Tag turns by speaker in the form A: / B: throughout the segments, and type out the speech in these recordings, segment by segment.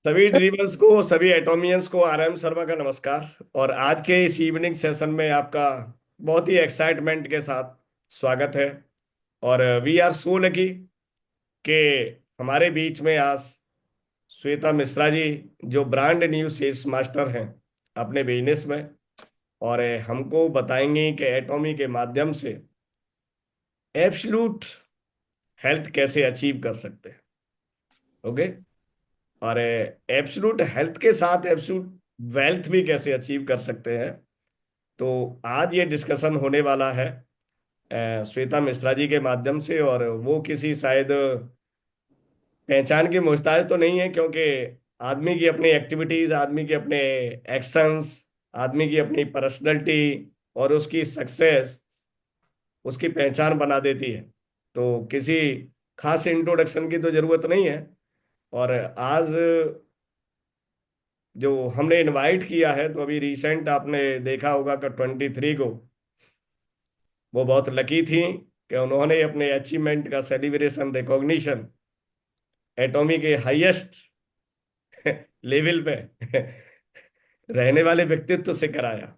A: सभी ड्रीमर्स को, सभी एटोमियंस को आरएम शर्मा का नमस्कार। और आज के इस इवनिंग सेशन में आपका बहुत ही एक्साइटमेंट के साथ स्वागत है। और वी आर सो लकी कि हमारे बीच में आज श्वेता मिश्रा जी, जो ब्रांड न्यू सेल्स मास्टर हैं अपने बिजनेस में, और हमको बताएंगे कि एटॉमी के माध्यम से एब्सोल्यूट हेल्थ कैसे अचीव कर सकते हैं। ओके। और एब्सोल्यूट हेल्थ के साथ एब्सोल्यूट वेल्थ भी कैसे अचीव कर सकते हैं। तो आज ये डिस्कशन होने वाला है श्वेता मिश्रा जी के माध्यम से। और वो किसी शायद पहचान की मोहताज तो नहीं है, क्योंकि आदमी की अपनी एक्टिविटीज, आदमी के अपने एक्शंस, आदमी की अपनी पर्सनैलिटी और उसकी सक्सेस उसकी पहचान बना देती है। तो किसी खास इंट्रोडक्शन की तो जरूरत नहीं है। और आज जो हमने इनवाइट किया है, तो अभी रिसेंट आपने देखा होगा कि 23 को वो बहुत लकी थी कि उन्होंने अपने अचीवमेंट का सेलिब्रेशन, रिकॉग्निशन एटॉमी के हाईएस्ट लेवल पे रहने वाले व्यक्तित्व से कराया।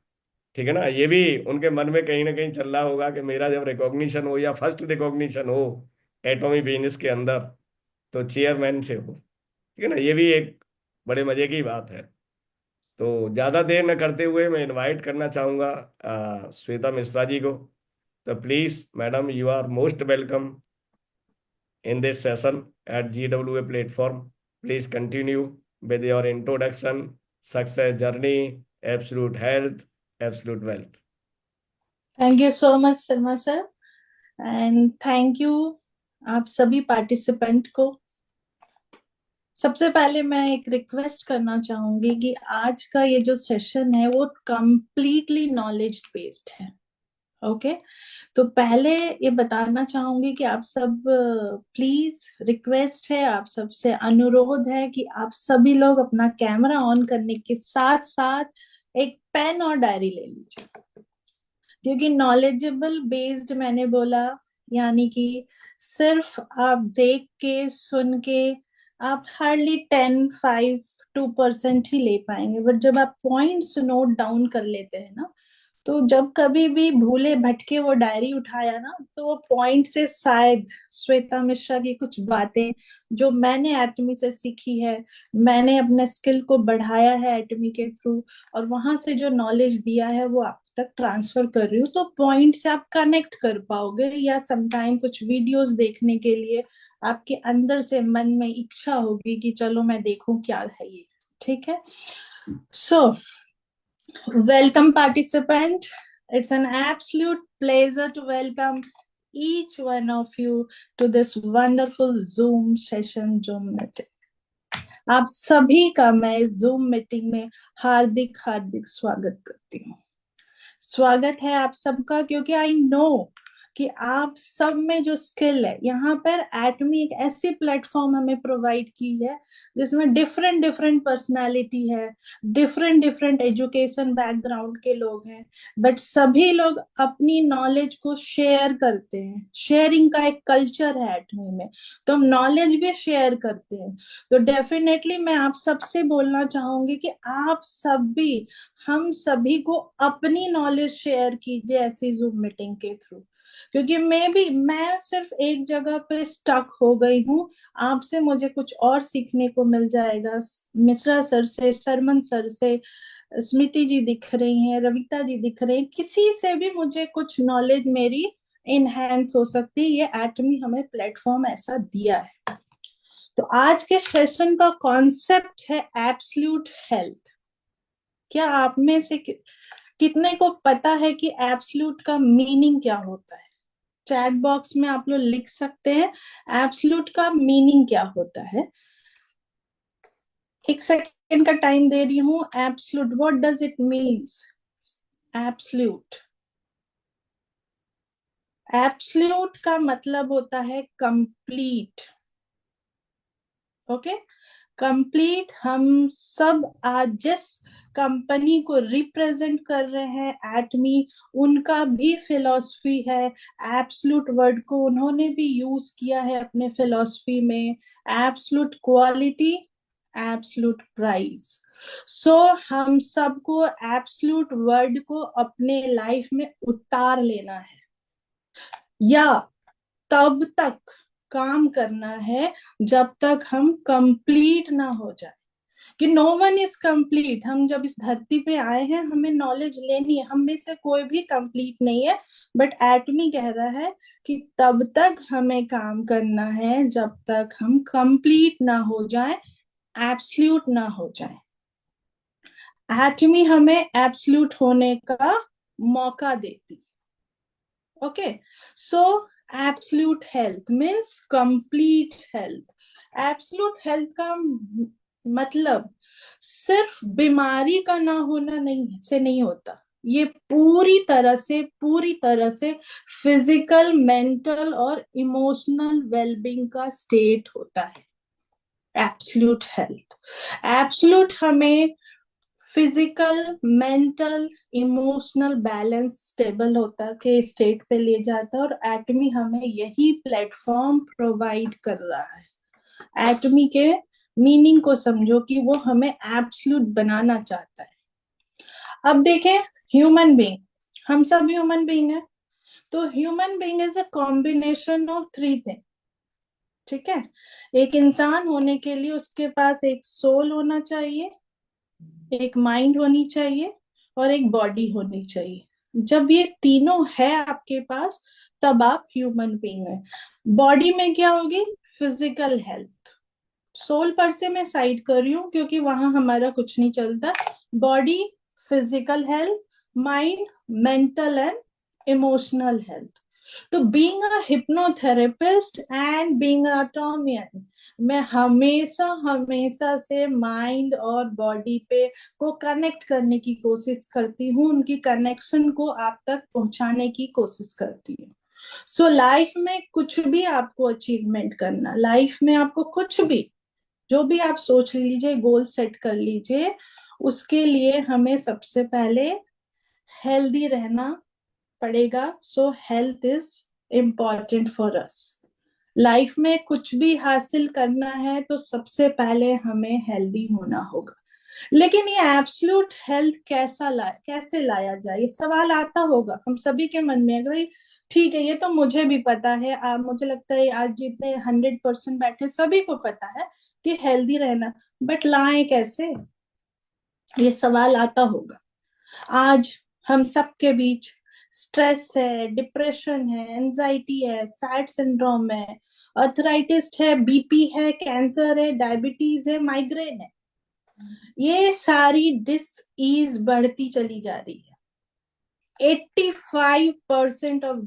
A: ठीक है ना। ये भी उनके मन में कहीं ना कहीं चल रहा होगा कि मेरा जब रिकॉग्निशन हो या फर्स्ट रिकॉग्निशन हो एटॉमी बिजनेस के अंदर, तो चेयरमैन से हो। ठीक है ना। ये भी एक बड़े मजे की बात है। तो ज्यादा देर न करते हुए मैं इनवाइट करना चाहूंगा श्वेता मिश्रा जी को। तो please madam, you are most welcome in this session at GWA platform. Please continue with your introduction, success journey, absolute health, absolute wealth.
B: Thank you so much Sharma sir. And thank you आप सभी participant को। सबसे पहले मैं एक request करना चाहूंगी कि आज का ये जो सेशन है वो कंप्लीटली नॉलेज बेस्ड है। ओके। तो पहले ये बताना चाहूंगी कि आप सब प्लीज, रिक्वेस्ट है, आप सबसे अनुरोध है कि आप सभी लोग अपना कैमरा ऑन करने के साथ साथ एक पेन और डायरी ले लीजिए। क्योंकि नॉलेजेबल बेस्ड मैंने बोला, यानी कि सिर्फ आप देख के सुन के आप हार्डली 10, 5, 2% ही ले पाएंगे। बट जब आप पॉइंट्स नोट डाउन कर लेते हैं ना, तो जब कभी भी भूले भटके वो डायरी उठाया ना, तो वो पॉइंट से शायद श्वेता मिश्रा की कुछ बातें जो मैंने एटमी से सीखी है, मैंने अपने स्किल को बढ़ाया है एटमी के थ्रू, और वहां से जो नॉलेज दिया है वो आप तक ट्रांसफर कर रही हूँ, तो पॉइंट से आप कनेक्ट कर पाओगे। या समटाइम कुछ वीडियोस देखने के लिए आपके अंदर से मन में इच्छा होगी कि चलो मैं देखूं क्या है ये। ठीक है। सो welcome, participant. It's an absolute pleasure to welcome each one of you to this wonderful Zoom session, Zoom meeting. आप सभी का मैं इस Zoom मीटिंग में हार्दिक हार्दिक स्वागत करती हूँ। स्वागत है आप सबका, क्योंकि आई नो कि आप सब में जो स्किल है, यहाँ पर एटमी एक ऐसी प्लेटफॉर्म हमें प्रोवाइड की है जिसमें डिफरेंट डिफरेंट पर्सनालिटी है, डिफरेंट डिफरेंट एजुकेशन बैकग्राउंड के लोग हैं, बट सभी लोग अपनी नॉलेज को शेयर करते हैं। शेयरिंग का एक कल्चर है एटमी में, तो हम नॉलेज भी शेयर करते हैं। तो डेफिनेटली मैं आप सबसे बोलना चाहूंगी कि आप सब भी, हम सभी को अपनी नॉलेज शेयर कीजिए ऐसी जूम मीटिंग के थ्रू। क्योंकि मैं सिर्फ एक जगह पे स्टक हो गई हूँ। आपसे मुझे कुछ और सीखने को मिल जाएगा। मिश्रा सर से, सरमन सर से, स्मिति जी दिख रही हैं, रविता जी दिख रही हैं, किसी से भी मुझे कुछ नॉलेज मेरी इनहेंस हो सकती है। ये एटमी हमें प्लेटफॉर्म ऐसा दिया है। तो आज के सेशन का कॉन्सेप्ट है एब्सोल्यूट हेल्थ। क्या आप में से कितने को पता है कि एब्सोल्यूट का मीनिंग क्या होता है? चैट बॉक्स में आप लोग लिख सकते हैं एब्सोल्यूट का मीनिंग क्या होता है। एक सेकेंड का टाइम दे रही हूँ। Absolute, what does it means? Absolute, absolute का मतलब होता है कंप्लीट। ओके। कंप्लीट। हम सब आज जिस कंपनी को रिप्रेजेंट कर रहे हैं एटमी, उनका भी फिलॉसफी है। एब्सोल्यूट वर्ड को उन्होंने भी यूज किया है अपने फिलॉसफी में। Absolute quality, absolute price. So हम सबको एब्सोल्यूट वर्ड को अपने लाइफ में उतार लेना है, या तब तक काम करना है जब तक हम कंप्लीट ना हो जाए। कि नो वन इज कंप्लीट। हम जब इस धरती पे आए हैं, हमें नॉलेज लेनी है, हम में से कोई भी कंप्लीट नहीं है। बट एटमी कह रहा है कि तब तक हमें काम करना है जब तक हम कंप्लीट ना हो जाए, एब्सल्यूट ना हो जाए। एटमी हमें एब्सल्यूट होने का मौका देती। Okay, so absolute health means complete health. Absolute health का मतलब सिर्फ बीमारी का ना होना नहीं से नहीं होता। ये पूरी तरह से फिजिकल, मेंटल और इमोशनल वेलबींग का स्टेट होता है एब्सल्यूट हेल्थ। एब्सल्यूट हमें physical, mental, emotional balance stable होता के स्टेट पे ले जाता है, और एटमी हमें यही प्लेटफॉर्म प्रोवाइड कर रहा है। एटमी के मीनिंग को समझो कि वो हमें एब्सल्यूट बनाना चाहता है। अब देखें, ह्यूमन बीइंग, हम सब ह्यूमन बीइंग है। तो human being is a combination of three thing. ठीक है, एक इंसान होने के लिए उसके पास एक सोल होना चाहिए, एक माइंड होनी चाहिए, और एक बॉडी होनी चाहिए। जब ये तीनों है आपके पास, तब आप ह्यूमन बीइंग है। बॉडी में क्या होगी? Physical health. सोल पर से मैं साइड कर रही हूँ क्योंकि वहां हमारा कुछ नहीं चलता। Body, physical health, mind, mental and emotional health. तो being a hypnotherapist and being a Atomian, मैं हमेशा हमेशा से माइंड और बॉडी पे को कनेक्ट करने की कोशिश करती हूँ, उनकी कनेक्शन को आप तक पहुंचाने की कोशिश करती हूँ। सो लाइफ में कुछ भी आपको अचीवमेंट करना, लाइफ में आपको कुछ भी, जो भी आप सोच लीजिए, गोल सेट कर लीजिए, उसके लिए हमें सबसे पहले हेल्दी रहना पड़ेगा। सो health is important for us. Life में कुछ भी हासिल करना है तो सबसे पहले हमें हेल्दी होना होगा। लेकिन ये एब्सोल्यूट हेल्थ कैसे लाया जाए, ये सवाल आता होगा हम सभी के मन में। भाई ठीक है, ये तो मुझे भी पता है, मुझे लगता है आज जितने 100% बैठे सभी को पता है कि हेल्दी रहना, बट लाएं कैसे, ये सवाल आता होगा। आज हम सबके बीच स्ट्रेस है, डिप्रेशन है, एंजाइटी है, सैड सिंड्रोम है, अर्थराइटिस है, बीपी है, कैंसर है, डायबिटीज है, माइग्रेन है। ये सारी डिस बढ़ती चली जा रही है। 85% ऑफ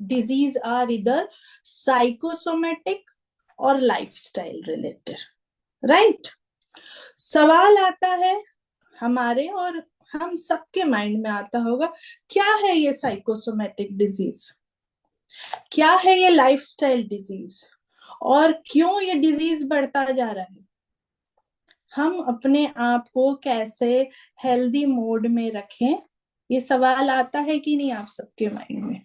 B: डिजीज आर इधर साइकोसोमेटिक और लाइफस्टाइल रिलेटेड। राइट। सवाल आता है हमारे और हम सबके माइंड में आता होगा, क्या है ये साइकोसोमेटिक डिजीज, क्या है ये लाइफस्टाइल डिजीज, और क्यों ये डिजीज बढ़ता जा रहा है? हम अपने आप को कैसे हेल्दी मोड में रखें, ये सवाल आता है कि नहीं आप सबके माइंड में?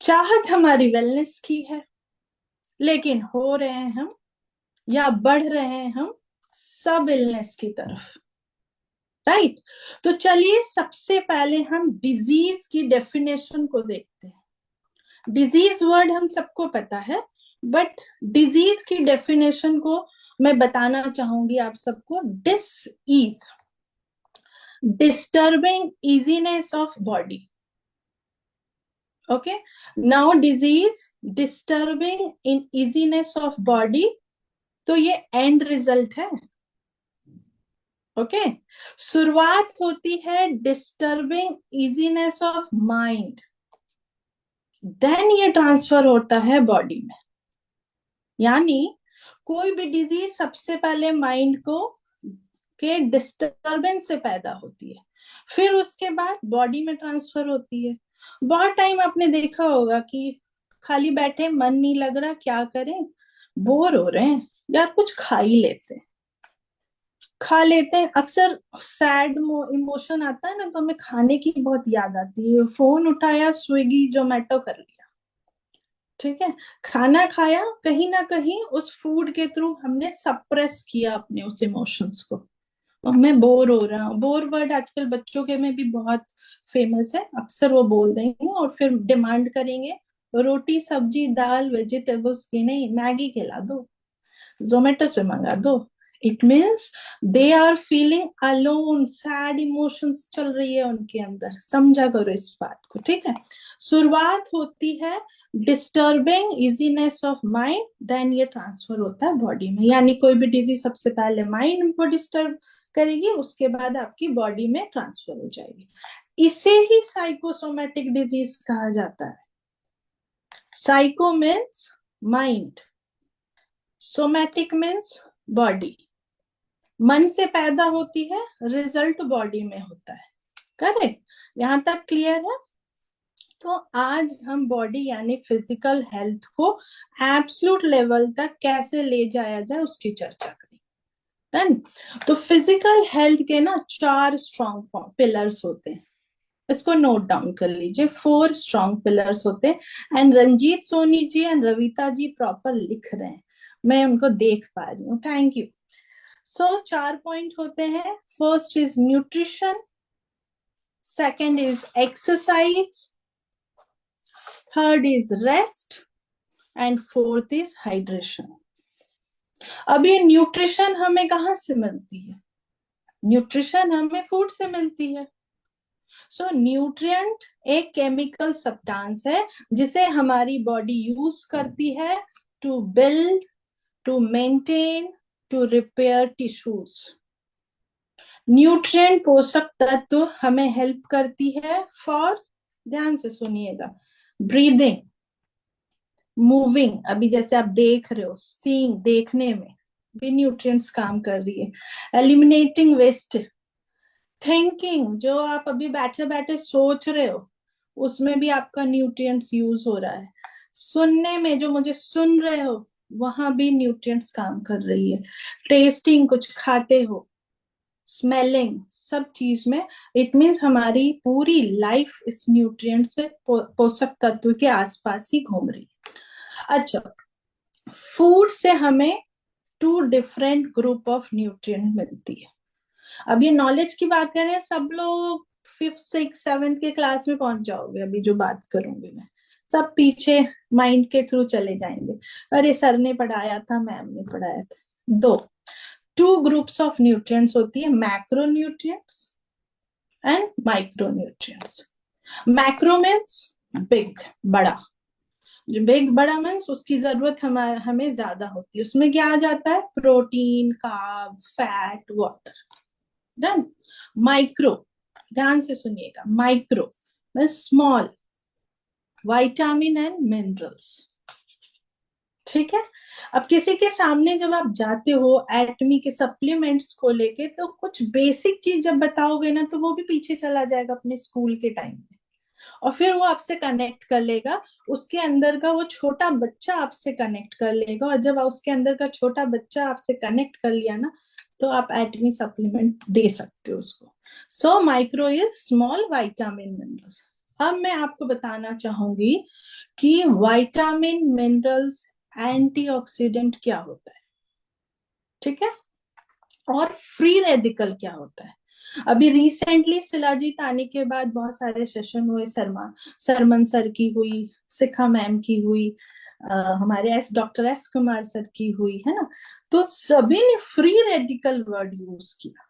B: चाहत हमारी वेलनेस की है, लेकिन हो रहे हैं हम, या बढ़ रहे हैं हम सब इलनेस की तरफ। राइट। तो चलिए सबसे पहले हम डिजीज की डेफिनेशन को देखते हैं। डिजीज वर्ड हम सबको पता है, बट डिजीज की डेफिनेशन को मैं बताना चाहूंगी आप सबको। Dish is disturbing easiness of body. Okay, now disease disturbing in easiness of body, तो ये एंड रिजल्ट है। Okay okay? शुरुआत होती है disturbing easiness of mind, then ये ट्रांसफर होता है बॉडी में। यानी कोई भी डिजीज सबसे पहले माइंड को के डिस्टरबेंस से पैदा होती है, फिर उसके बाद बॉडी में ट्रांसफर होती है। बहुत टाइम आपने देखा होगा कि खाली बैठे, मन नहीं लग रहा, क्या करें, बोर हो रहे हैं, यार कुछ खा ही लेते हैं, खा लेते हैं। अक्सर सैड इमोशन आता है ना, तो हमें खाने की बहुत याद आती है, फोन उठाया, स्विगी जोमेटो कर लिया। ठीक है, खाना खाया, कहीं ना कहीं उस फूड के थ्रू हमने सप्रेस किया अपने उस इमोशंस को। और मैं बोर हो रहा हूँ, बोर वर्ड आजकल बच्चों के में भी बहुत फेमस है, अक्सर वो बोल देंगे और फिर डिमांड करेंगे रोटी सब्जी दाल वेजिटेबल्स की नहीं, मैगी खिला दो, जोमेटो से मंगा दो। It means they are feeling alone, sad emotions चल रही है उनके अंदर, समझा करो इस बात को, ठीक है। शुरुआत होती है disturbing easiness of mind, then ये ट्रांसफर होता है बॉडी में, यानी कोई भी डिजीज सबसे पहले माइंड को डिस्टर्ब करेगी, उसके बाद आपकी बॉडी में ट्रांसफर हो जाएगी। इसे ही साइकोसोमेटिक डिजीज कहा जाता है। Psycho means mind, somatic means body. मन से पैदा होती है, रिजल्ट बॉडी में होता है। करेक्ट, यहां तक क्लियर है। तो आज हम बॉडी यानी फिजिकल हेल्थ को एब्सोल्यूट लेवल तक कैसे ले जाया जाए उसकी चर्चा करें। डन। तो फिजिकल हेल्थ के ना 4 स्ट्रॉन्ग पिलर्स होते हैं, इसको नोट डाउन कर लीजिए। 4 स्ट्रॉन्ग पिलर्स होते हैं, and Ranjit Soni ji and Ravita ji proper लिख रहे हैं, मैं उनको देख पा रही हूँ, थैंक यू। सो 4 पॉइंट होते हैं। First is nutrition, second is exercise, third is rest, and fourth is hydration. अब ये न्यूट्रिशन हमें कहाँ से मिलती है? न्यूट्रिशन हमें फूड से मिलती है। सो न्यूट्रिएंट एक केमिकल सब्सटेंस है जिसे हमारी बॉडी यूज करती है to build, to maintain, to repair tissues. Nutrient पोषक तत्व हमें हेल्प करती है फॉर, ध्यान से सुनिएगा, ब्रीदिंग, मूविंग, अभी जैसे आप देख रहे हो, सीइंग, देखने में भी न्यूट्रिएंट्स काम कर रही है, एलिमिनेटिंग वेस्ट, थिंकिंग, जो आप अभी बैठे बैठे सोच रहे हो उसमें भी आपका न्यूट्रिएंट्स यूज हो रहा है, सुनने में जो मुझे सुन रहे हो वहां भी न्यूट्रिएंट्स काम कर रही है, टेस्टिंग, कुछ खाते हो, स्मेलिंग, सब चीज में। इट मीन्स हमारी पूरी लाइफ इस न्यूट्रिएंट से पोषक तत्व के आसपास ही घूम रही है। अच्छा, फूड से हमें 2 डिफरेंट ग्रुप ऑफ न्यूट्रिएंट मिलती है। अब ये नॉलेज की बात करें, सब लोग 5th 6th 7th के क्लास में पहुंच जाओगे, अभी जो बात करूंगी मैं, सब पीछे माइंड के थ्रू चले जाएंगे, अरे सर ने पढ़ाया था, मैम ने पढ़ाया था। दो 2 ग्रुप्स ऑफ न्यूट्रिएंट्स होती है, macro nutrients and micro nutrients. Macro means big, बड़ा, जो बिग बड़ा मीन्स उसकी जरूरत हमें ज्यादा होती है, उसमें क्या आ जाता है, protein, carb, fat, water. Done. Micro, ध्यान से सुनिएगा, micro means small, vitamin and minerals. ठीक है। अब किसी के सामने जब आप जाते हो एटमी के सप्लीमेंट्स को लेके, तो कुछ बेसिक चीज जब बताओगे ना तो वो भी पीछे चला जाएगा अपने स्कूल के टाइम में, और फिर वो आपसे कनेक्ट कर लेगा, उसके अंदर का वो छोटा बच्चा आपसे कनेक्ट कर लेगा, और जब उसके अंदर का छोटा बच्चा आपसे कनेक्ट कर लिया ना, तो आप एटमी सप्लीमेंट दे सकते हो उसको। So micro is small vitamin minerals. अब मैं आपको बताना चाहूंगी कि विटामिन मिनरल्स एंटीऑक्सीडेंट क्या होता है, ठीक है, और फ्री रेडिकल क्या होता है। अभी रिसेंटली शिलाजीत आने के बाद बहुत सारे सेशन हुए, सरमन सर की हुई, शिखा मैम की हुई, हमारे डॉक्टर एस कुमार सर की हुई, है ना। तो सभी ने फ्री रेडिकल वर्ड यूज किया,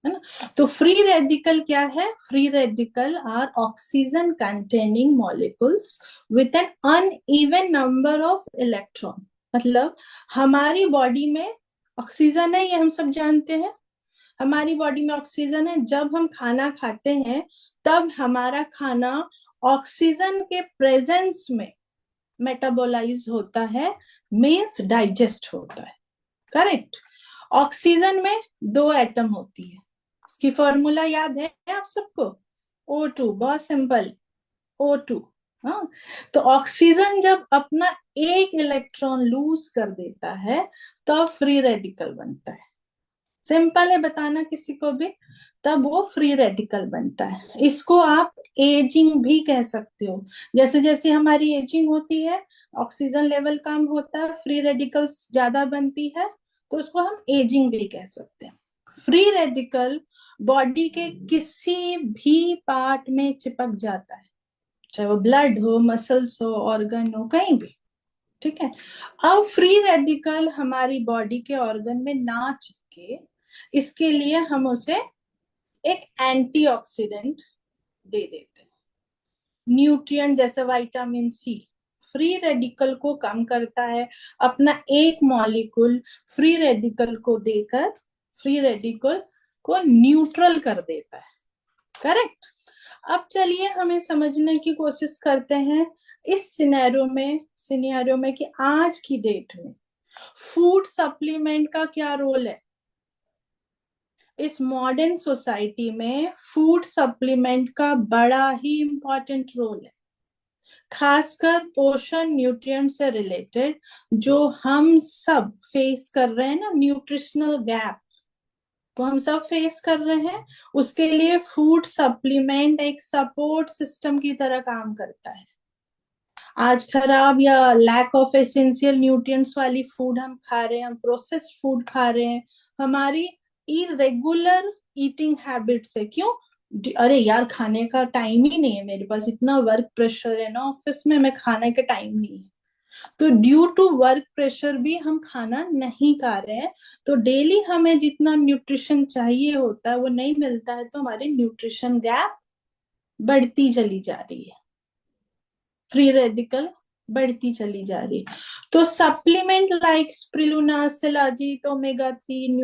B: है ना। तो फ्री रेडिकल क्या है? Free radical are oxygen containing molecules with an uneven number of electron. मतलब हमारी बॉडी में ऑक्सीजन है, ये हम सब जानते हैं, हमारी बॉडी में ऑक्सीजन है, जब हम खाना खाते हैं तब हमारा खाना ऑक्सीजन के प्रेजेंस में मेटाबोलाइज होता है, मींस डाइजेस्ट होता है। करेक्ट। ऑक्सीजन में 2 एटम होती है, इसकी फॉर्मूला याद है आप सबको? O2, बहुत सिंपल, O2। हाँ, तो ऑक्सीजन जब अपना एक इलेक्ट्रॉन लूज कर देता है तो फ्री रेडिकल बनता है। सिंपल है बताना किसी को भी, तब वो फ्री रेडिकल बनता है। इसको आप एजिंग भी कह सकते हो। जैसे जैसे हमारी एजिंग होती है, ऑक्सीजन लेवल कम होता है, फ्री रेडिकल्स ज्यादा बनती है, तो उसको हम एजिंग भी कह सकते हैं। फ्री रेडिकल बॉडी के किसी भी पार्ट में चिपक जाता है, चाहे वो ब्लड हो, मसल्स हो, ऑर्गन हो, कहीं भी। ठीक है। अब फ्री रेडिकल हमारी बॉडी के ऑर्गन में ना चिपके, इसके लिए हम उसे एक एंटीऑक्सीडेंट दे देते हैं। न्यूट्रिएंट जैसे विटामिन सी फ्री रेडिकल को कम करता है, अपना एक मॉलिक्यूल फ्री रेडिकल को देकर फ्री रेडिकल को न्यूट्रल कर देता है। करेक्ट। अब चलिए हमें समझने की कोशिश करते हैं इस सिनेरियो में कि आज की डेट में फूड सप्लीमेंट का क्या रोल है। इस मॉडर्न सोसाइटी में फूड सप्लीमेंट का बड़ा ही इंपॉर्टेंट रोल है, खासकर पोषण न्यूट्रिएंट से रिलेटेड, जो हम सब फेस कर रहे हैं ना, न्यूट्रिशनल गैप तो हम सब फेस कर रहे हैं। उसके लिए फूड सप्लीमेंट एक सपोर्ट सिस्टम की तरह काम करता है। आज खराब या लैक ऑफ एसेंशियल न्यूट्रिएंट्स वाली फूड हम खा रहे हैं, हम प्रोसेस्ड फूड खा रहे हैं, हमारी इरेगुलर ईटिंग हैबिट से। क्यों? अरे यार खाने का टाइम ही नहीं है मेरे पास, इतना वर्क प्रेशर है ना ऑफिस में, मैं खाने का टाइम नहीं है। तो ड्यू टू वर्क प्रेशर भी हम खाना नहीं खा रहे हैं, तो डेली हमें जितना न्यूट्रिशन चाहिए होता है वो नहीं मिलता है, तो हमारी न्यूट्रिशन गैप बढ़ती चली जा रही है, फ्री रेडिकल बढ़ती चली जा रही है। तो supplement like spirulina, shilajit, omega 3,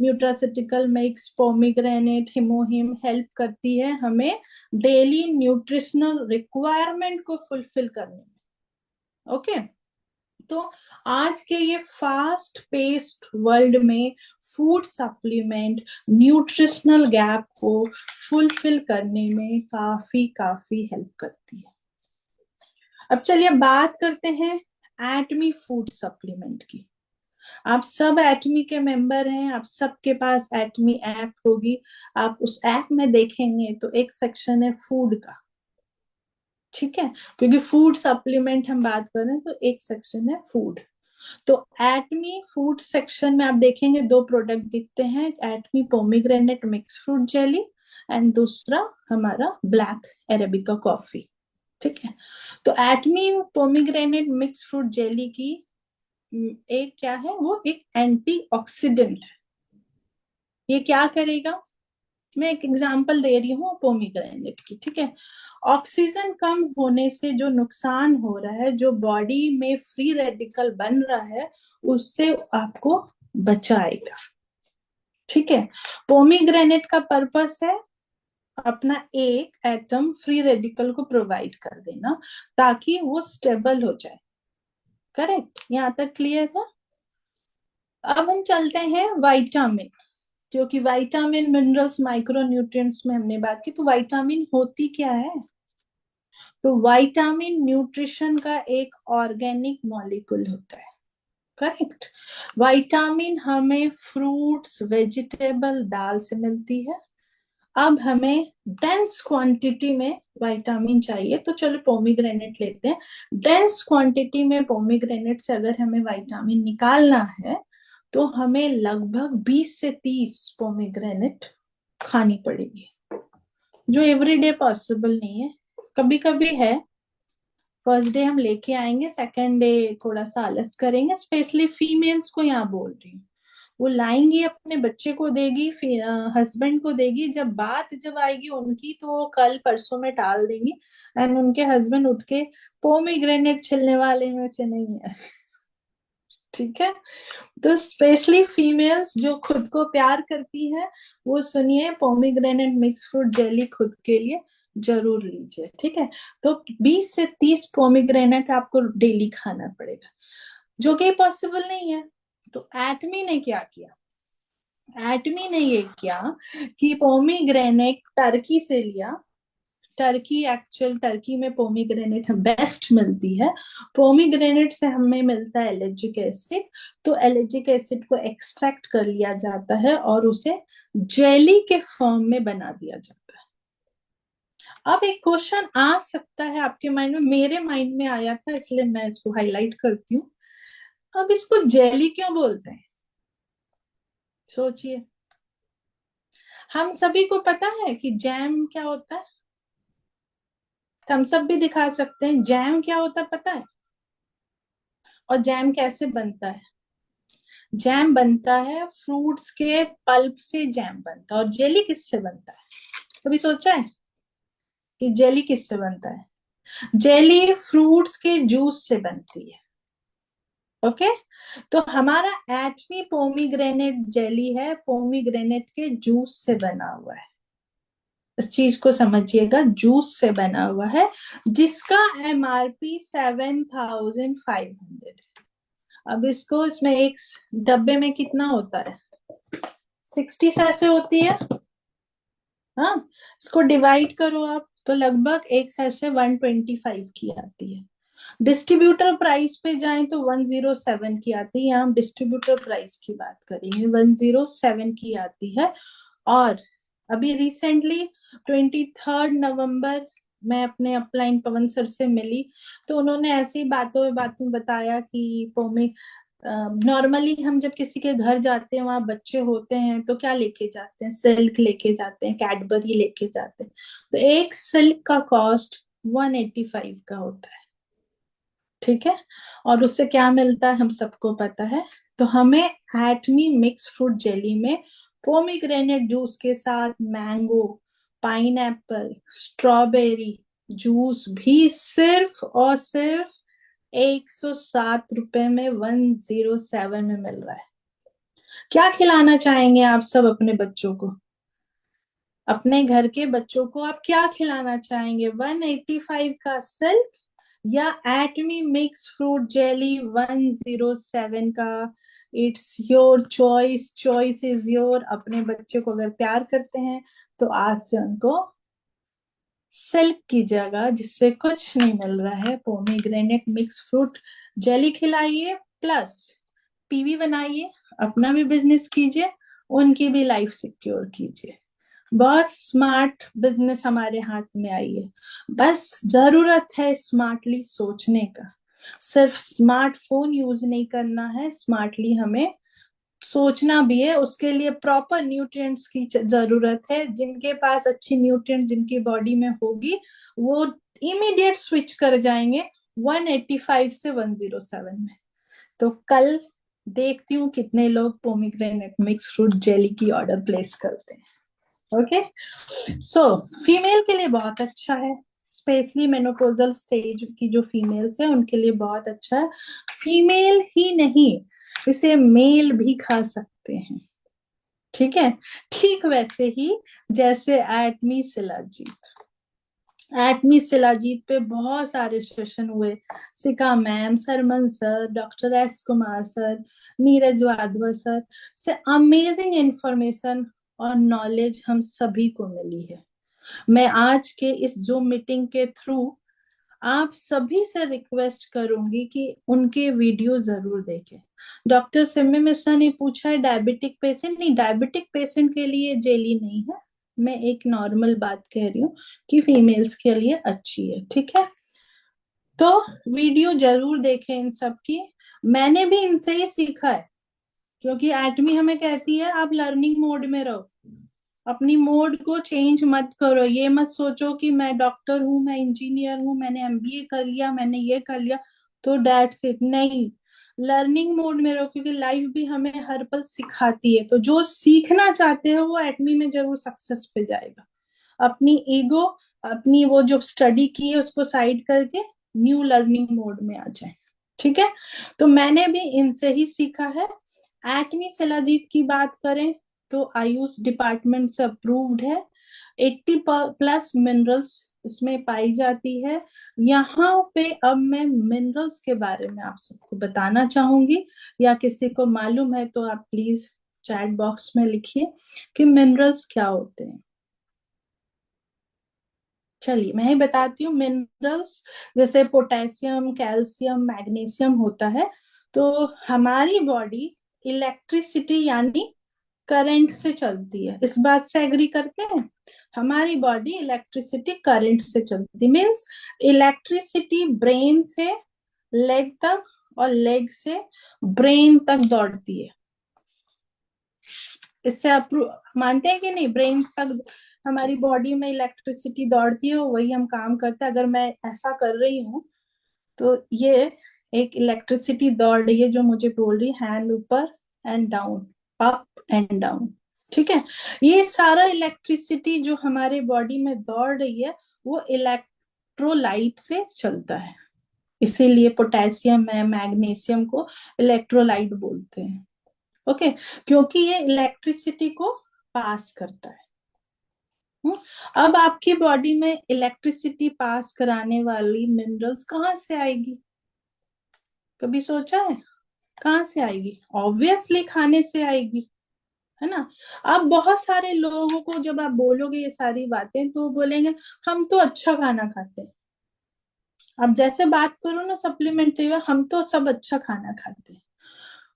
B: nutraceutical mix, pomegranate, HemoHIM help करती है हमें डेली न्यूट्रिशनल रिक्वायरमेंट को फुलफिल करने में। ओके। तो आज के ये फास्ट पेस्ड वर्ल्ड में फूड सप्लीमेंट न्यूट्रिशनल गैप को फुलफिल करने में काफी काफी हेल्प करती है। अब चलिए बात करते हैं एटमी फूड सप्लीमेंट की। आप सब एटमी के मेंबर हैं, आप सबके पास एटमी ऐप होगी। आप उस ऐप में देखेंगे तो एक सेक्शन है फूड का। ठीक है, क्योंकि फूड सप्लीमेंट हम बात कर रहे हैं तो एक सेक्शन है फूड। तो एटमी फूड सेक्शन में आप देखेंगे दो प्रोडक्ट दिखते हैं, Atomy pomegranate mix fruit jelly and दूसरा हमारा ब्लैक अरेबिका कॉफी। ठीक है। तो Atomy pomegranate mix fruit jelly की एक क्या है, वो एक एंटीऑक्सीडेंट है। ये क्या करेगा, मैं एक एग्जांपल दे रही हूँ पोमीग्रेनेट की। ठीक है। ऑक्सीजन कम होने से जो नुकसान हो रहा है, जो बॉडी में फ्री रेडिकल बन रहा है, उससे आपको बचाएगा। ठीक है। पोमीग्रेनेट का पर्पस है अपना एक एटम फ्री रेडिकल को प्रोवाइड कर देना, ताकि वो स्टेबल हो जाए। करेक्ट, यहाँ तक क्लियर है। अब हम चलते हैं विटामिन, क्योंकि विटामिन मिनरल्स माइक्रो न्यूट्रिएंट्स में हमने बात की, तो विटामिन होती क्या है। तो विटामिन न्यूट्रिशन का एक ऑर्गेनिक मॉलिक्यूल होता है। करेक्ट। विटामिन हमें फ्रूट्स, वेजिटेबल, दाल से मिलती है। अब हमें डेंस क्वांटिटी में विटामिन चाहिए, तो चलो पोमीग्रेनेट लेते हैं। डेंस क्वांटिटी में पोमीग्रेनेट से अगर हमें विटामिन निकालना है, तो हमें लगभग 20 से 30 पोमीग्रेनेट खानी पड़ेगी, जो एवरीडे पॉसिबल नहीं है। कभी कभी है, फर्स्ट डे हम लेके आएंगे, सेकंड डे थोड़ा सा आलस करेंगे, स्पेशली फीमेल्स को यहाँ बोल रही हूँ। वो लाएंगी, अपने बच्चे को देगी, फिर हस्बैंड को देगी, जब आएगी उनकी, तो वो कल परसों में टाल देंगी, एंड उनके हस्बैंड उठ के पोमीग्रेनेट छिलने वाले में से नहीं है। ठीक है। तो स्पेशली फीमेल्स जो खुद को प्यार करती हैं, वो सुनिए, पोमीग्रेनेट मिक्स फ्रूट जेली खुद के लिए जरूर लीजिए। ठीक है। तो 20 से 30 पोमीग्रेनेट आपको डेली खाना पड़ेगा, जो कि पॉसिबल नहीं है। तो एटमी ने क्या किया, एटमी ने ये किया कि पोमीग्रेनेट टर्की से लिया। टर्की, एक्चुअल टर्की में पोमीग्रेनेट बेस्ट मिलती है। पोमीग्रेनेट से हमें मिलता है एलर्जिक एसिड। तो एलर्जिक एसिड को एक्सट्रैक्ट कर लिया जाता है और उसे जेली के फॉर्म में बना दिया जाता है। अब एक क्वेश्चन आ सकता है आपके माइंड में, मेरे माइंड में आया था, इसलिए मैं इसको हाईलाइट करती हूँ। अब इसको जेली क्यों बोलते हैं? सोचिए। हम सभी को पता है कि जैम क्या होता है, थम्स अप भी दिखा सकते हैं। जैम क्या होता है पता है? और जैम कैसे बनता है? जैम बनता है फ्रूट्स के पल्प से, जैम बनता है। और जेली किससे बनता है? कभी सोचा है कि जेली किससे बनता है? जेली फ्रूट्स के जूस से बनती है। ओके। तो हमारा एटमी पोमीग्रेनेट जेली है, पोमीग्रेनेट के जूस से बना हुआ है। इस चीज को समझिएगा, जूस से बना हुआ है, जिसका एमआरपी 7,500। अब इसको, इसमें एक डब्बे में कितना होता है? 60 सैसे होती है। हाँ, इसको डिवाइड करो आप तो लगभग एक सैसे 125 की आती है। डिस्ट्रीब्यूटर प्राइस पे जाएं तो 107 की आती है। यहाँ हम डिस्ट्रीब्यूटर प्राइस की बात करेंगे, 107 की आती है। और अभी रिसेंटली 23 नवंबर मैं अपने अपलाइन पवन सर से मिली, तो उन्होंने ऐसी बातों बातों बताया कि पोमी, नॉर्मली हम जब किसी के घर जाते हैं, वहां बच्चे होते हैं तो क्या लेके जाते हैं? सिल्क लेके जाते हैं, कैडबरी लेके जाते हैं। तो एक सिल्क का कॉस्ट 185 का होता है। ठीक है। और उससे क्या मिलता है हम सबको पता है। तो हमें एटमी मिक्स फ्रूट जेली में पोमीग्रेनेट जूस के साथ मैंगो, पाइनएप्पल, स्ट्रॉबेरी जूस भी सिर्फ और सिर्फ 107 रुपए में, 107 में मिल रहा है। क्या खिलाना चाहेंगे आप सब अपने बच्चों को? अपने घर के बच्चों को आप क्या खिलाना चाहेंगे? 185 का सिल्क या एटमी मिक्स फ्रूट जेली 107 का? It's your choice, choice is your. अपने बच्चे को अगर प्यार करते हैं तो आज से उनको सिल्क की जगह, जिससे कुछ नहीं मिल रहा है, पोमीग्रेनेट मिक्स फ्रूट जेली खिलाइए, प्लस पीवी बनाइए, अपना भी बिजनेस कीजिए, उनकी भी लाइफ सिक्योर कीजिए। बहुत स्मार्ट बिजनेस हमारे हाथ में आई है। बस जरूरत है स्मार्टली सोचने का। सिर्फ स्मार्टफोन यूज नहीं करना है, स्मार्टली हमें सोचना भी है। उसके लिए प्रॉपर न्यूट्रिएंट्स की जरूरत है। जिनके पास अच्छी न्यूट्रिएंट जिनकी बॉडी में होगी, वो इमीडिएट स्विच कर जाएंगे 185 से 107 में। तो कल देखती हूँ कितने लोग पोमीग्रेनेट मिक्स फ्रूट जेली की ऑर्डर प्लेस करते हैं। ओके। सो फीमेल के लिए बहुत अच्छा है, स्पेशली मेनोपोजल स्टेज की जो फीमेल्स है उनके लिए बहुत अच्छा है। फीमेल ही नहीं, इसे मेल भी खा सकते हैं। ठीक है। ठीक वैसे ही जैसे एटमी शिलाजीत, एटमी शिलाजीत पे बहुत सारे सेशन हुए। सिका मैम, सरमन sir, doctor S Kumar sir, Neeraj Wadhwa sir से अमेजिंग इंफॉर्मेशन और नॉलेज हम सभी को मिली है। मैं आज के इस जूम मीटिंग के थ्रू आप सभी से रिक्वेस्ट करूंगी कि उनके वीडियो जरूर देखें। डॉक्टर सिमी मिश्रा ने पूछा है डायबिटिक पेशेंट, नहीं, डायबिटिक पेशेंट के लिए जेली नहीं है। मैं एक नॉर्मल बात कह रही हूँ कि फीमेल्स के लिए अच्छी है। ठीक है। तो वीडियो जरूर देखें इन सब की। मैंने भी इनसे ही सीखा है, क्योंकि एटमी हमें कहती है आप लर्निंग मोड में रहो, अपनी मोड को चेंज मत करो। ये मत सोचो कि मैं डॉक्टर हूं, मैं इंजीनियर हूं, मैंने एमबीए कर लिया, मैंने ये कर लिया तो दैट्स इट। नहीं, लर्निंग मोड में रहो, क्योंकि लाइफ भी हमें हर पल सिखाती है। तो जो सीखना चाहते हो वो एटमी में जरूर सक्सेस पे जाएगा। अपनी ईगो, अपनी वो जो स्टडी की है उसको साइड करके न्यू लर्निंग मोड में आ जाए। ठीक है। तो मैंने भी इनसे ही सीखा है। एटमी शिलाजीत की बात करें तो आयुष डिपार्टमेंट से अप्रूव्ड है। 80 प्लस मिनरल्स इसमें पाई जाती है। यहाँ पे अब मैं मिनरल्स के बारे में आप सबको बताना चाहूंगी, या किसी को मालूम है तो आप प्लीज चैट बॉक्स में लिखिए कि मिनरल्स क्या होते हैं। चलिए मैं ही बताती हूँ। मिनरल्स जैसे पोटेशियम, कैल्शियम, मैग्नीशियम होता है। तो हमारी बॉडी इलेक्ट्रिसिटी यानी करंट से चलती है, इस बात से एग्री करते हैं? हमारी बॉडी इलेक्ट्रिसिटी करंट से चलती, मीन्स इलेक्ट्रिसिटी ब्रेन से लेग तक और लेग से ब्रेन तक दौड़ती है। इससे आप मानते हैं कि नहीं? ब्रेन तक हमारी बॉडी में इलेक्ट्रिसिटी दौड़ती है, वही हम काम करते हैं। अगर मैं ऐसा कर रही हूँ तो ये एक इलेक्ट्रिसिटी दौड़ रही है जो मुझे बोल रही है हैंड ऊपर and down, up and down. ठीक है? ये सारा इलेक्ट्रिसिटी जो हमारे बॉडी में दौड़ रही है वो इलेक्ट्रोलाइट से चलता है। इसीलिए पोटेशियम है, मैग्नीशियम को इलेक्ट्रोलाइट बोलते हैं। ओके, क्योंकि ये इलेक्ट्रिसिटी को पास करता है। हम्म, अब आपकी बॉडी में इलेक्ट्रिसिटी पास कराने वाली मिनरल्स कहाँ से आएगी? कभी सोचा है कहाँ से आएगी? ऑब्वियसली खाने से आएगी, है ना? अब बहुत सारे लोगों को जब आप बोलोगे ये सारी बातें तो वो बोलेंगे हम तो अच्छा खाना खाते हैं। अब जैसे बात करो ना सप्लीमेंट्री में, हम तो सब अच्छा खाना खाते हैं।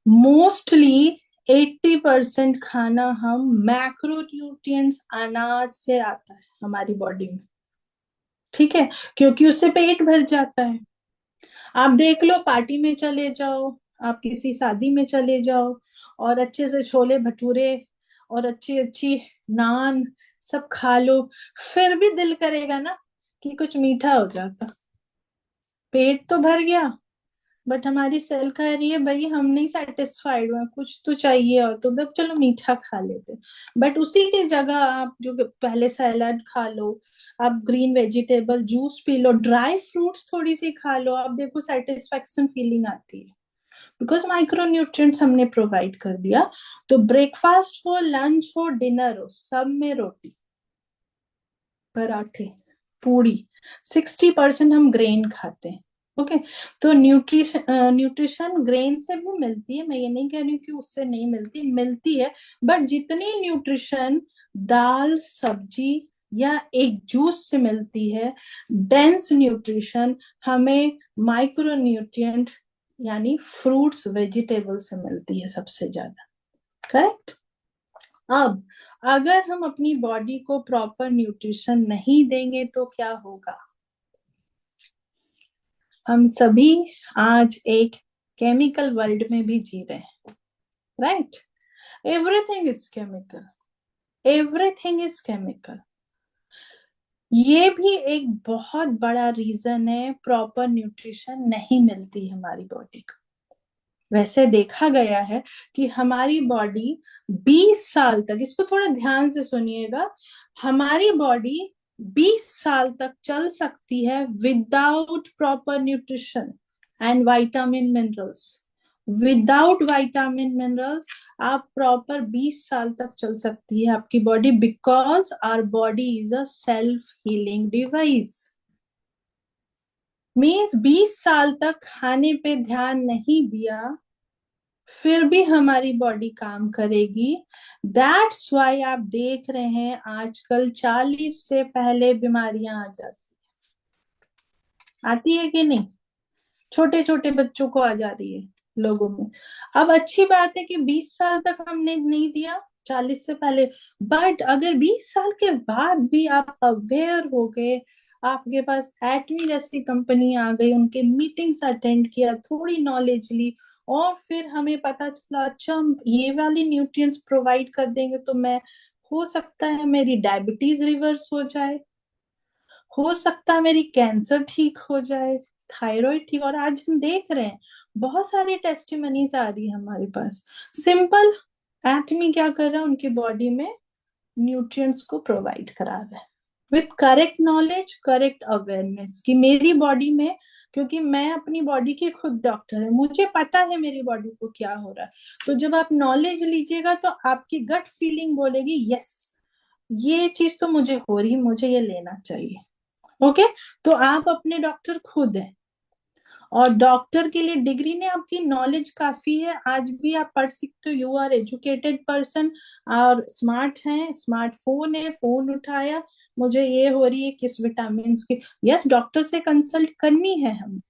B: मोस्टली 80% खाना हम मैक्रोन्यूट्रिएंट्स अनाज से आता है हमारी बॉडी में। ठीक है? क्योंकि उससे पेट भर जाता है। आप देख लो, पार्टी में चले जाओ, आप किसी शादी में चले जाओ और अच्छे से छोले भटूरे और अच्छी अच्छी नान सब खा लो, फिर भी दिल करेगा ना कि कुछ मीठा हो जाता। पेट तो भर गया, बट हमारी सेल कह रही है भाई हम नहीं सेटिस्फाइड हुए, कुछ तो चाहिए, और तो तब चलो मीठा खा लेते। बट उसी की जगह आप जो पहले सैलड खा लो, आप green vegetable juice P low, dry fruits थोड़ी सी खा लो, आप देखो सेटिस्फेक्शन फीलिंग आती है। बिकॉज माइक्रो न्यूट्रिएंट्स हमने प्रोवाइड कर दिया। तो ब्रेकफास्ट हो, लंच हो, डिनर हो, सब में रोटी, पराठे, पूरी, 60% हम ग्रेन खाते हैं। ओके, तो न्यूट्रिशन न्यूट्रिशन ग्रेन से भी मिलती है, मैं ये नहीं कह रही हूँ कि उससे नहीं मिलती, मिलती है। बट जितनी न्यूट्रिशन दाल सब्जी या एक जूस से मिलती है, डेंस न्यूट्रिशन हमें माइक्रो न्यूट्रिएंट यानी फ्रूट्स वेजिटेबल से मिलती है सबसे ज्यादा। करेक्ट? अब अगर हम अपनी बॉडी को प्रॉपर न्यूट्रिशन नहीं देंगे तो क्या होगा? हम सभी आज एक केमिकल वर्ल्ड में भी जी रहे हैं, right? Everything is chemical, everything is chemical. ये भी एक बहुत बड़ा रीजन है प्रॉपर न्यूट्रिशन नहीं मिलती हमारी बॉडी को। वैसे देखा गया है कि हमारी बॉडी 20 साल तक, इसको थोड़ा ध्यान से सुनिएगा, हमारी बॉडी 20 साल तक चल सकती है without proper nutrition and vitamin minerals. Without vitamin minerals आप प्रॉपर 20 साल तक चल सकती है आपकी body, because our body is a self healing device. Means 20 साल तक खाने पे ध्यान नहीं दिया फिर भी हमारी बॉडी काम करेगी। दैट्स वाई आप देख रहे हैं आजकल 40 से पहले बीमारियां आ जाती, आती है कि नहीं? छोटे छोटे बच्चों को आ जा रही है लोगों में। अब अच्छी बात है कि 20 साल तक हमने नहीं दिया, 40 से पहले। बट अगर 20 साल के बाद भी आप अवेयर हो गए, आपके पास एटमी जैसी कंपनी आ गई, उनके मीटिंग्स अटेंड किया, थोड़ी नॉलेज ली, और फिर हमें पता चला अच्छा हम ये वाली न्यूट्रिएंट्स प्रोवाइड कर देंगे तो मैं, हो सकता है मेरी डायबिटीज रिवर्स हो सकता है मेरी कैंसर ठीक हो जाए, थायराइड ठीक। और आज हम देख रहे हैं बहुत सारी टेस्टिमनीज आ रही है हमारे पास। सिंपल, एटमी क्या कर रहा है उनकी बॉडी में? न्यूट्रिएंट्स को प्रोवाइड करा रहा है with correct knowledge, correct awareness कि मेरी बॉडी में, क्योंकि मैं अपनी बॉडी की खुद डॉक्टर है, मुझे पता है मेरी बॉडी को क्या हो रहा है। तो जब आप नॉलेज लीजिएगा तो आपकी गट फीलिंग बोलेगी यस, ये चीज तो मुझे हो रही, मुझे ये लेना चाहिए। ओके, तो आप अपने डॉक्टर खुद हैं, और डॉक्टर के लिए डिग्री ने आपकी नॉलेज काफी है, आज भी आप पढ़ सकते हो, यू आर एजुकेटेड पर्सन और स्मार्ट हैं, स्मार्टफोन है, फोन उठाया, मुझे ये हो रही है किस विटामिन की। यस, डॉक्टर से कंसल्ट करनी है हम,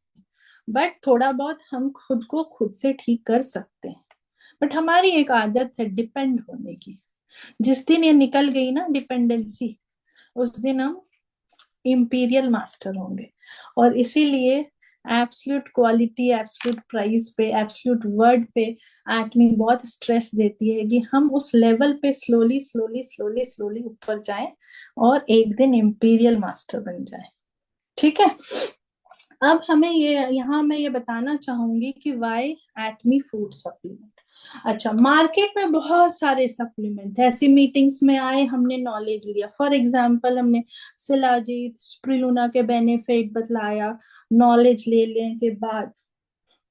B: बट थोड़ा बहुत हम खुद को खुद से ठीक कर सकते हैं। बट हमारी एक आदत है डिपेंड होने की। जिस दिन ये निकल गई ना डिपेंडेंसी, उस दिन हम इंपीरियल मास्टर होंगे। और इसीलिए एब्सोल्यूट क्वालिटी, एब्सोल्यूट प्राइस पे, एब्सोल्यूट वर्ड पे एटमी बहुत स्ट्रेस देती है कि हम उस लेवल पे स्लोली स्लोली स्लोली स्लोली ऊपर जाएं और एक दिन इंपीरियल मास्टर बन जाएं। ठीक है। अब हमें ये यहाँ मैं ये बताना चाहूंगी कि वाई एटमी फूड सप्लीमेंट। अच्छा, मार्केट में बहुत सारे सप्लीमेंट ऐसी मीटिंग्स में आए, हमने नॉलेज लिया। फॉर एग्जांपल हमने शिलाजीत स्प्रिलुना के बेनिफिट बतलाया। नॉलेज लेने के बाद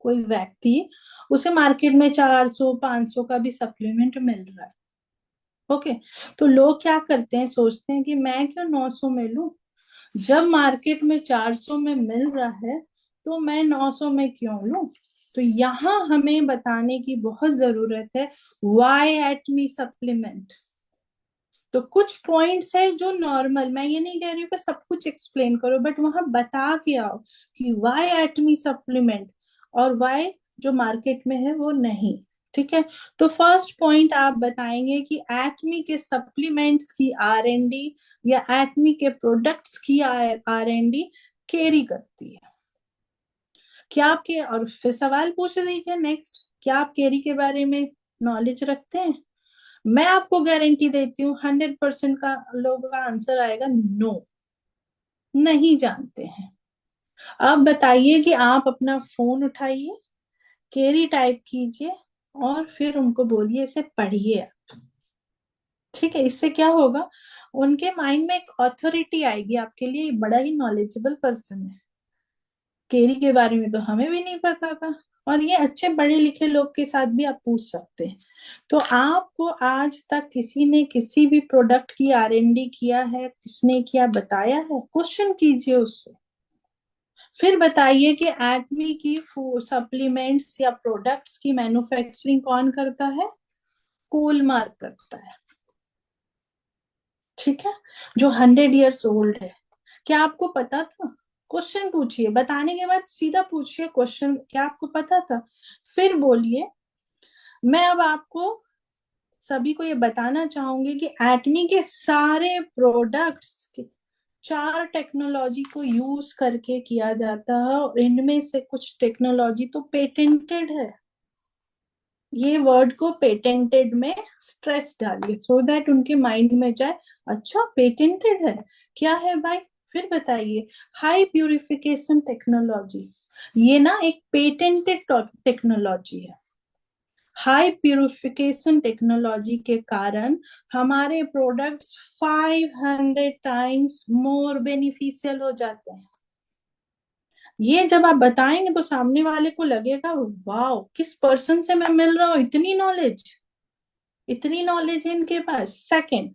B: कोई व्यक्ति, उसे मार्केट में 400 500 का भी सप्लीमेंट मिल रहा है। ओके, तो लोग क्या करते हैं, सोचते हैं कि मैं क्यों 900 में लूं, जब मार्केट में 400 में मिल रहा है तो मैं 900 में क्यों लूं। तो यहाँ हमें बताने की बहुत जरूरत है वाई एटमी सप्लीमेंट। तो कुछ पॉइंट्स है जो नॉर्मल, मैं ये नहीं कह रही हूँ कि सब कुछ एक्सप्लेन करो, बट वहां बता के आओ कि वाई एटमी सप्लीमेंट और वाई जो मार्केट में है वो नहीं। ठीक है। तो फर्स्ट पॉइंट आप बताएंगे कि एटमी के सप्लीमेंट्स की आर एंड डी या एटमी के प्रोडक्ट्स की आर एंड डी कैरी करती है क्या आपके, और फिर सवाल पूछ दीजिए नेक्स्ट, क्या आप कैरी के बारे में नॉलेज रखते हैं। मैं आपको गारंटी देती हूँ 100% का लोगों का आंसर आएगा नो, नहीं जानते हैं। अब बताइए कि आप अपना फोन उठाइए, केरी टाइप कीजिए और फिर उनको बोलिए इसे पढ़िए। ठीक है, इससे क्या होगा, उनके माइंड में एक अथॉरिटी आएगी आपके लिए, बड़ा ही नॉलेजेबल पर्सन है। केरी के बारे में तो हमें भी नहीं पता था। और ये अच्छे पढ़े लिखे लोग के साथ भी आप पूछ सकते हैं। तो आपको आज तक किसी ने किसी भी प्रोडक्ट की आर एंड डी किया है, किसने किया बताया है, क्वेश्चन कीजिए उससे। फिर बताइए कि एटमी की सप्लीमेंट्स या प्रोडक्ट्स की मैन्युफैक्चरिंग कौन करता है, कोलमार्क करता है। ठीक है, जो 100 years ओल्ड है। क्या आपको पता था, क्वेश्चन पूछिए, बताने के बाद सीधा पूछिए क्वेश्चन, क्या आपको पता था। फिर बोलिए। मैं अब आपको सभी को ये बताना चाहूंगी कि एटमी के सारे प्रोडक्ट्स के 4 टेक्नोलॉजी को यूज करके किया जाता है, और इनमें से कुछ टेक्नोलॉजी तो पेटेंटेड है। ये वर्ड को पेटेंटेड में स्ट्रेस डालिए सो दैट उनके माइंड में जाए, अच्छा पेटेंटेड है, क्या है भाई। फिर बताइए, हाई प्यूरिफिकेशन टेक्नोलॉजी, ये ना एक पेटेंटेड टेक्नोलॉजी है। हाई प्यूरिफिकेशन टेक्नोलॉजी के कारण हमारे प्रोडक्ट्स 500 टाइम्स मोर बेनिफिशियल हो जाते हैं। ये जब आप बताएंगे तो सामने वाले को लगेगा वाह, किस पर्सन से मैं मिल रहा हूँ, इतनी नॉलेज, इतनी नॉलेज है इनके पास। Second,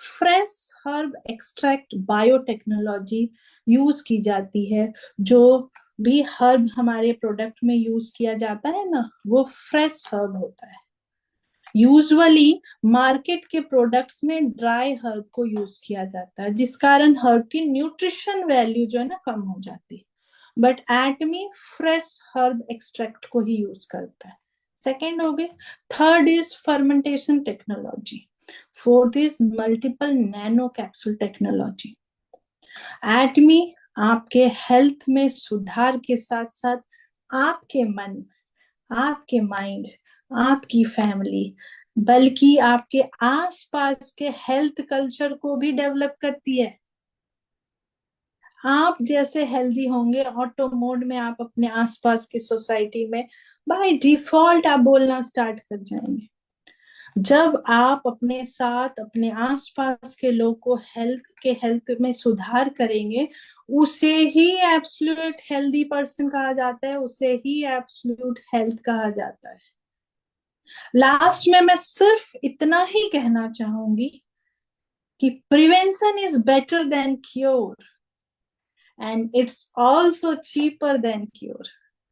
B: fresh herb extract biotechnology use की जाती है। जो भी हर्ब हमारे प्रोडक्ट में यूज किया जाता है ना, वो फ्रेश हर्ब होता है। यूजुअली मार्केट के प्रोडक्ट्स में ड्राई हर्ब को यूज किया जाता है, जिस कारण हर्ब की न्यूट्रिशन वैल्यू जो है ना कम हो जाती है। But Atomy fresh herb extract को ही यूज करता है। सेकेंड हो गए। Third is fermentation technology. Fourth is multiple nano capsule technology. Atomy आपके हेल्थ में सुधार के साथ साथ आपके मन, आपके माइंड, आपकी फैमिली, बल्कि आपके आसपास के हेल्थ कल्चर को भी डेवलप करती है। आप जैसे हेल्दी होंगे, ऑटो मोड में आप अपने आसपास की सोसाइटी में बाय डिफॉल्ट आप बोलना स्टार्ट कर जाएंगे। जब आप अपने साथ अपने आसपास के लोग को हेल्थ में सुधार करेंगे, उसे ही एब्सोल्यूट हेल्दी पर्सन कहा जाता है, उसे ही एब्सोल्यूट हेल्थ कहा जाता है। लास्ट में मैं सिर्फ इतना ही कहना चाहूंगी कि prevention is better than cure and it's also cheaper than cure.